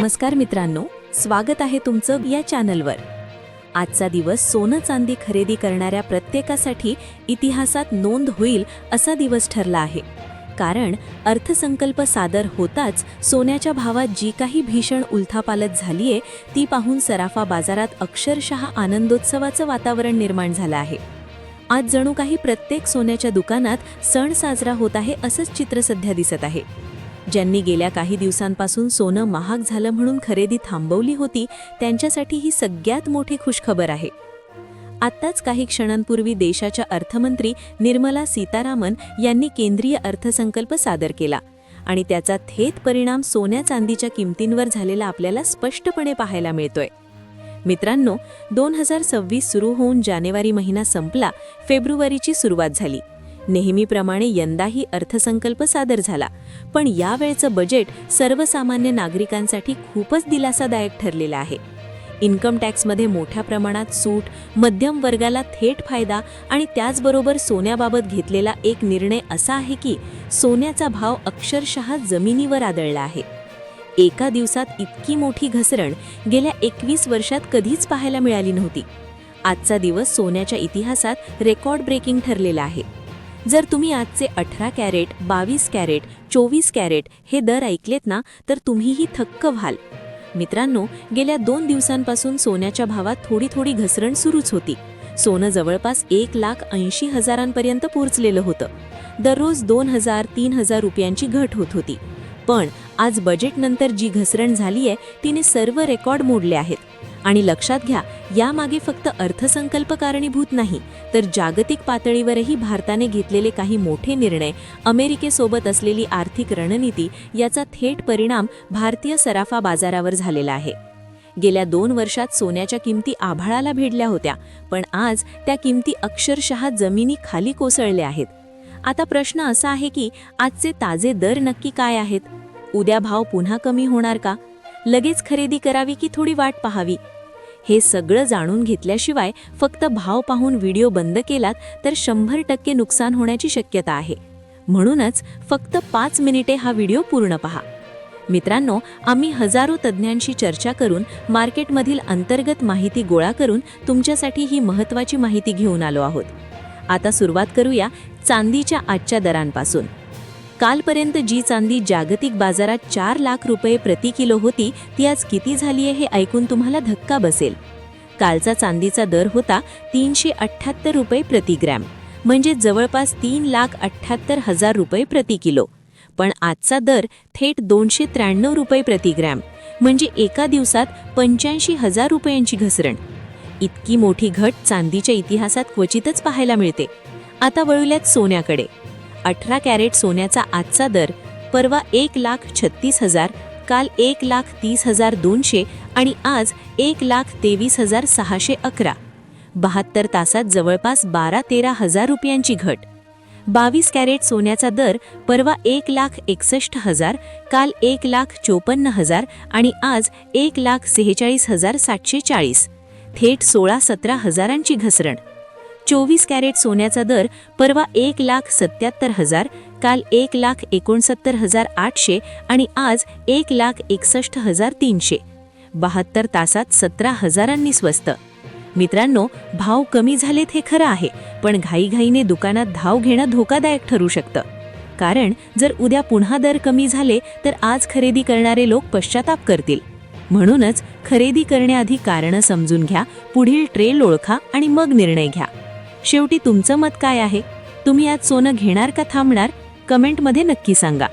नमस्कार मित्रांनो, स्वागत आहे तुमचं या चॅनलवर। आजचा दिवस सोनं चांदी खरेदी करणाऱ्या प्रत्येकासाठी इतिहासात नोंद होईल असा दिवस ठरला आहे। कारण अर्थसंकल्प सादर होताच सोन्याच्या भावात जी काही भीषण उलथापालट झालीये ती पाहून सराफा बाजारात अक्षरशः आनंदोत्सवाचं वातावरण निर्माण झालं आहे। आज जणू काही प्रत्येक सोन्याच्या दुकानात सण साजरा होत आहे असंच चित्र सध्या दिसत आहे। ज्यांनी गेल्या काही दिवसांपासून सोनं महाग झालं म्हणून खरेदी थांबवली होती त्यांच्यासाठी ही सगळ्यात मोठी खुशखबर आहे। आत्ताच काही क्षणांपूर्वी देशाच्या अर्थमंत्री निर्मला सीतारामन यांनी केंद्रीय अर्थसंकल्प सादर केला आणि त्याचा थेट परिणाम सोन्या चांदीच्या किमतींवर झालेला आपल्याला स्पष्टपणे पाहायला मिळतोय। मित्रांनो, 2026 सुरू होऊन जानेवारी महिना संपला, फेब्रुवारीची सुरुवात झाली। नेहमीप्रमाणे यंदाही अर्थसंकल्प सादर झाला, पण यावेळचं बजेट सर्वसामान्य नागरिकांसाठी खूपच दिलासादायक ठरलेलं आहे। इन्कम टॅक्समध्ये मोठ्या प्रमाणात सूट, मध्यम वर्गाला थेट फायदा आणि त्याचबरोबर सोन्याबाबत घेतलेला एक निर्णय असा आहे की सोन्याचा भाव अक्षरशः जमिनीवर आदळला आहे। एका दिवसात इतकी मोठी घसरण गेल्या 21 वर्षात कधीच पाहायला मिळाली नव्हती। आजचा दिवस सोन्याच्या इतिहासात रेकॉर्ड ब्रेकिंग ठरलेला आहे। जर तुम्ही आजचे 18 कॅरेट, 22 कॅरेट, 24 कॅरेट हे दर ऐकलेत ना, तर तुम्हीही थक्क व्हाल। मित्रांनो, गेल्या 2 दिवसांपासून सोन्याच्या भावात थोडी घसरण सुरूच होती। सोनं जवळपास 1,80,000पर्यंत पोहोचलेलं होतं। दररोज 2,000-3,000 रुपयांची घट होत होती। पण आज बजेटनंतर जी घसरण झालीये तिने सर्व रेकॉर्ड मोडले आहेत। आणि लक्षात घ्या, यामागे फक्त अर्थसंकल्प कारणीभूत नाही, तर जागतिक पातळीवरही भारताने घेतलेले काही मोठे निर्णय, अमेरिकेसोबत असलेली आर्थिक रणनीती याचा थेट परिणाम भारतीय सराफा बाजारावर झालेला आहे। गेल्या 2 वर्षात सोन्याच्या किमती आभाळाला भिडल्या होत्या, पण आज त्या किमती अक्षरशः जमिनी खाली कोसळल्या आहेत। आता प्रश्न असा आहे की आजचे ताजे दर नक्की काय आहेत? उद्या भाव पुन्हा कमी होणार का? लगेच खरेदी करावी की थोडी वाट पाहावी? हे सगळं जाणून घेतल्याशिवाय फक्त भाव पाहून व्हिडिओ बंद केलात तर 100% नुकसान होण्याची शक्यता आहे। म्हणूनच फक्त 5 मिनिटे हा व्हिडिओ पूर्ण पहा। मित्रांनो, आम्ही हजारो तज्ज्ञांशी चर्चा करून मार्केटमधील अंतर्गत माहिती गोळा करून तुमच्यासाठी ही महत्त्वाची माहिती घेऊन आलो आहोत। आता सुरुवात करूया चांदीच्या आजच्या दरांपासून। कालपर्यंत जी चांदी जागतिक बाजारात 4 लाख रुपये प्रति किलो होती ती आज किती झालीये हे ऐकून तुम्हाला धक्का बसेल। कालचा चांदीचा दर होता 378 रुपये प्रति ग्रॅम, म्हणजे जवळपास 3,78,000 रुपये प्रति किलो। पण आजचा दर थेट 293 रुपये प्रति ग्रॅम, म्हणजे एका दिवसात 85,000 रुपयांची घसरण। इतकी मोठी घट चांदीच्या इतिहासात क्वचितच पाहायला मिळते। आता वळूयात सोन्याकडे। 18 कॅरेट सोन्याचा आजचा दर परवा 1,36,000, काल 1,30,200 आणि आज 1,23,611। 72 तासात जवळपास 12-13 रुपयांची घट। 22 कॅरेट सोन्याचा दर परवा 1,61,000, काल 1,54,000 आणि आज 1,46,740। थेट 16-17 हजारांची घसरण। 24 कॅरेट सोन्याचा दर परवा 1,77,000, काल 1,69,800 आणि आज 1,61,300। 72 तासात 17 हजारांनी स्वस्त। मित्रांनो, भाव कमी झालेत हे खरं आहे, पण घाईघाईने दुकानात धाव घेणं धोकादायक ठरू शकतं। कारण जर उद्या पुन्हा दर कमी झाले तर आज खरेदी करणारे लोक पश्चाताप करतील। म्हणूनच खरेदी करण्याआधी कारणं समजून घ्या, पुढील ट्रेल ओळखा आणि मग निर्णय घ्या। शेवटी तुमचं मत काय आहे? तुम्ही आज सोनं घेणार का थांबणार? कमेंटमध्ये नक्की सांगा।